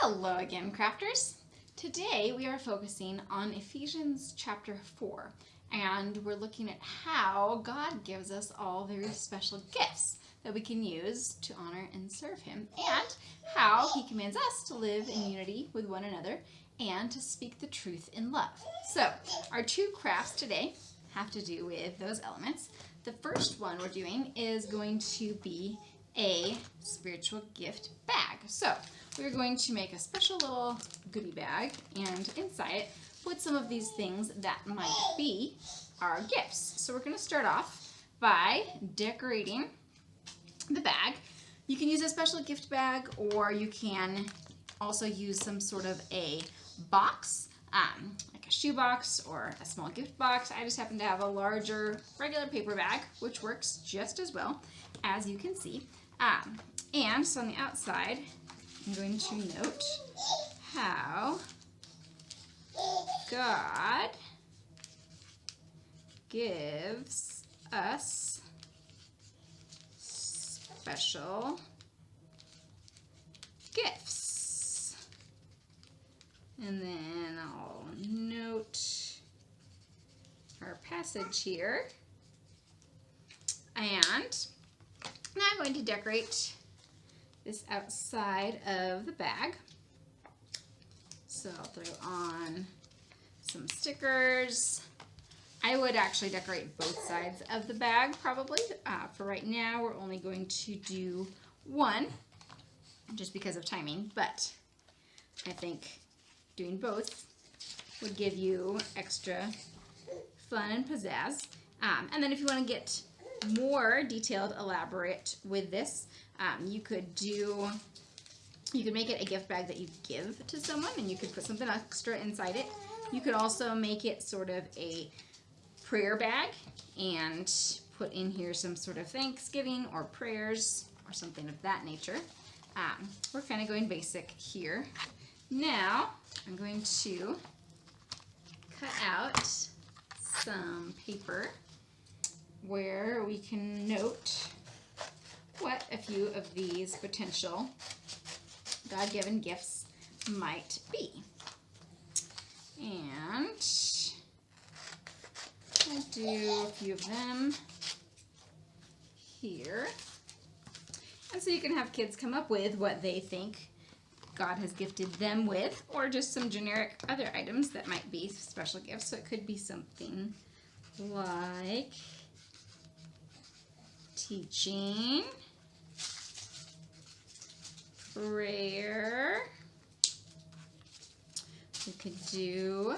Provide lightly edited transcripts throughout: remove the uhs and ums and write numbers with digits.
Hello again, crafters. Today we are focusing on Ephesians chapter 4, and we're looking at how God gives us all very special gifts that we can use to honor and serve Him, and how He commands us to live in unity with one another and to speak the truth in love. So, our two crafts today have to do with those elements. The first one we're doing is going to be a spiritual gift bag. So, we're going to make a special little goodie bag, and inside it put some of these things that might be our gifts. So we're going to start off by decorating the bag. You can use a special gift bag, or you can also use some sort of a box, like a shoe box or a small gift box. I just happen to have a larger regular paper bag, which works just as well, as you can see. And so on the outside, I'm going to note how God gives us special gifts. And then I'll note our passage here. And now I'm going to decorate this outside of the bag. So I'll throw on some stickers. I would actually decorate both sides of the bag probably. For right now, we're only going to do one just because of timing, but I think doing both would give you extra fun and pizzazz. And then if you want to get more detailed, elaborate with this, you could make it a gift bag that you give to someone, and you could put something extra inside it. You could also make it sort of a prayer bag and put in here some sort of thanksgiving or prayers or something of that nature. We're kind of going basic here. Now I'm going to cut out some paper where we can note what a few of these potential God-given gifts might be. And I'll do a few of them here. And so you can have kids come up with what they think God has gifted them with, or just some generic other items that might be special gifts. So it could be something like teaching, prayer. We could do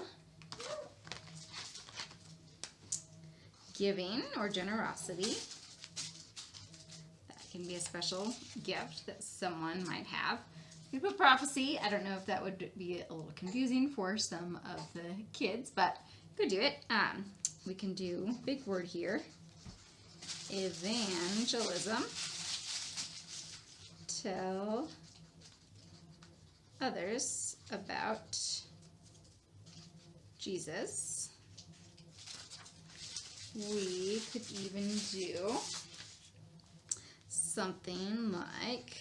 giving or generosity. That can be a special gift that someone might have. We put prophecy. I don't know if that would be a little confusing for some of the kids, but could do it. We can do, big word here, evangelism. Tell others about Jesus. We could even do something like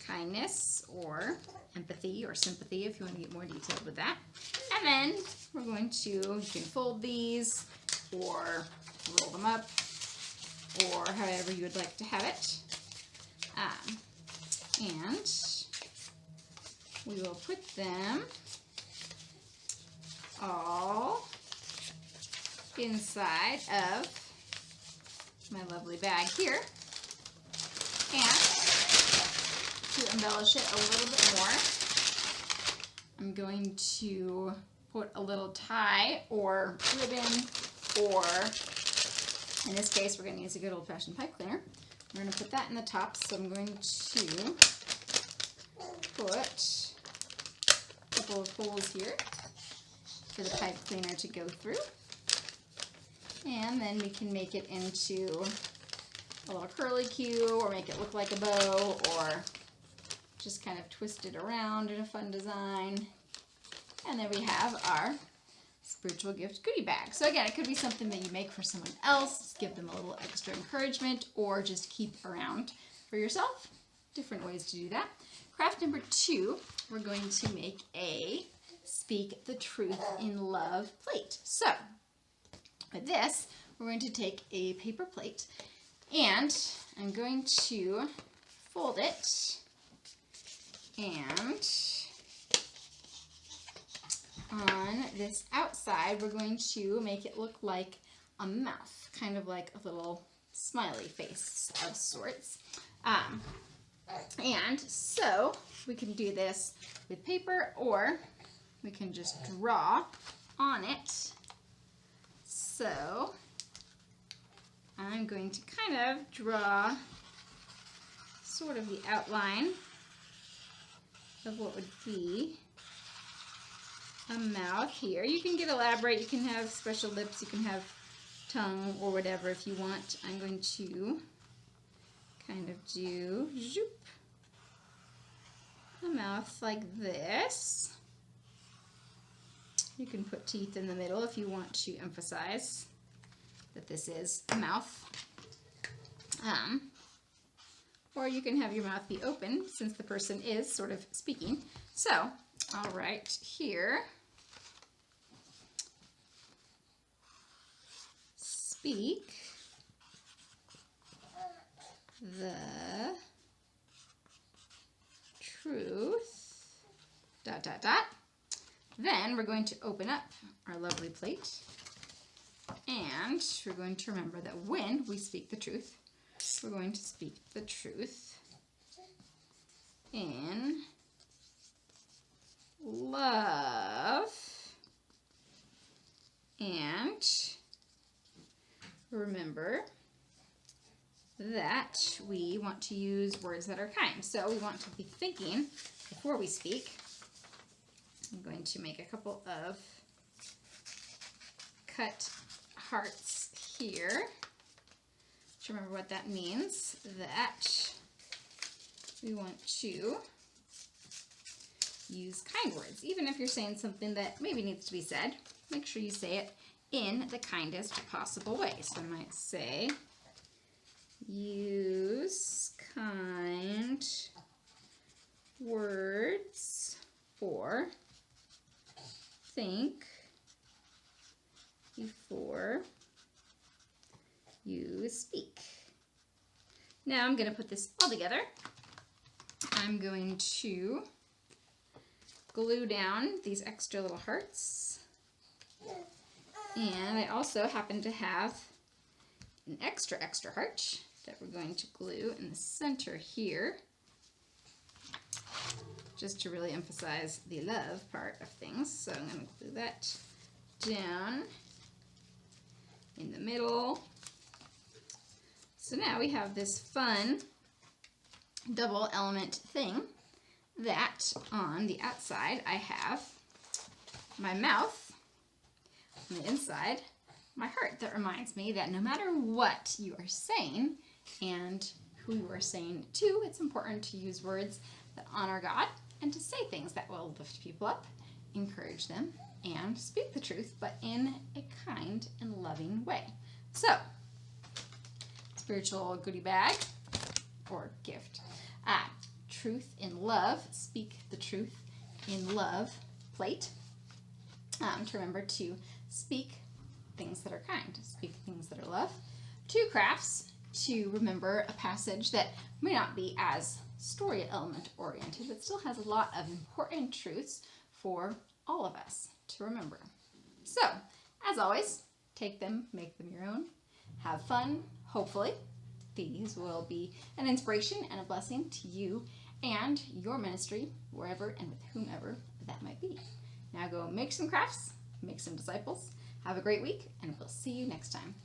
kindness or empathy or sympathy if you want to get more detailed with that. And then we're going to, you can fold these or roll them up or however you would like to have it. And we will put them all inside of my lovely bag here. And to embellish it a little bit more, I'm going to put a little tie or ribbon, or in this case we're going to use a good old-fashioned pipe cleaner. We're going to put that in the top, so I'm going to put a couple of holes here for the pipe cleaner to go through. And then we can make it into a little curly cue, or make it look like a bow, or just kind of twist it around in a fun design. And then we have our spiritual gift goodie bag. So again, it could be something that you make for someone else, give them a little extra encouragement, or just keep around for yourself. Different ways to do that. Craft number 2, we're going to make a Speak the Truth in Love plate. So, with this, we're going to take a paper plate and I'm going to fold it, and on this outside, we're going to make it look like a mouth, kind of like a little smiley face of sorts. And so we can do this with paper, or we can just draw on it. So I'm going to kind of draw sort of the outline of what would be a mouth here. You can get elaborate, you can have special lips, you can have tongue or whatever if you want. I'm going to kind of do zoop, a mouth like this. You can put teeth in the middle if you want to emphasize that this is a mouth. Or you can have your mouth be open since the person is sort of speaking. So I'll write here, speak the truth, ... Then we're going to open up our lovely plate, and we're going to remember that when we speak the truth, we're going to speak the truth in love, and remember that we want to use words that are kind. So we want to be thinking before we speak. I'm going to make a couple of cut hearts here to remember what that means, that we want to use kind words. Even if you're saying something that maybe needs to be said, make sure you say it in the kindest possible way. So I might say, use kind words, or think before you speak. Now I'm going to put this all together. I'm going to glue down these extra little hearts. And I also happen to have an extra heart that we're going to glue in the center here, just to really emphasize the love part of things. So I'm going to glue that down in the middle. So now we have this fun double element thing that on the outside I have my mouth, on the inside my heart, that reminds me that no matter what you are saying and who you are saying it to, it's important to use words that honor God and to say things that will lift people up, encourage them, and speak the truth, but in a kind and loving way. So, spiritual goodie bag or gift. Truth in love, speak the truth in love plate. To remember to speak things that are kind, speak things that are love. 2 crafts to remember a passage that may not be as story element oriented, but still has a lot of important truths for all of us to remember. So, as always, take them, make them your own, have fun. Hopefully, these will be an inspiration and a blessing to you and your ministry, wherever and with whomever that might be. Now go make some crafts, make some disciples, have a great week, and we'll see you next time.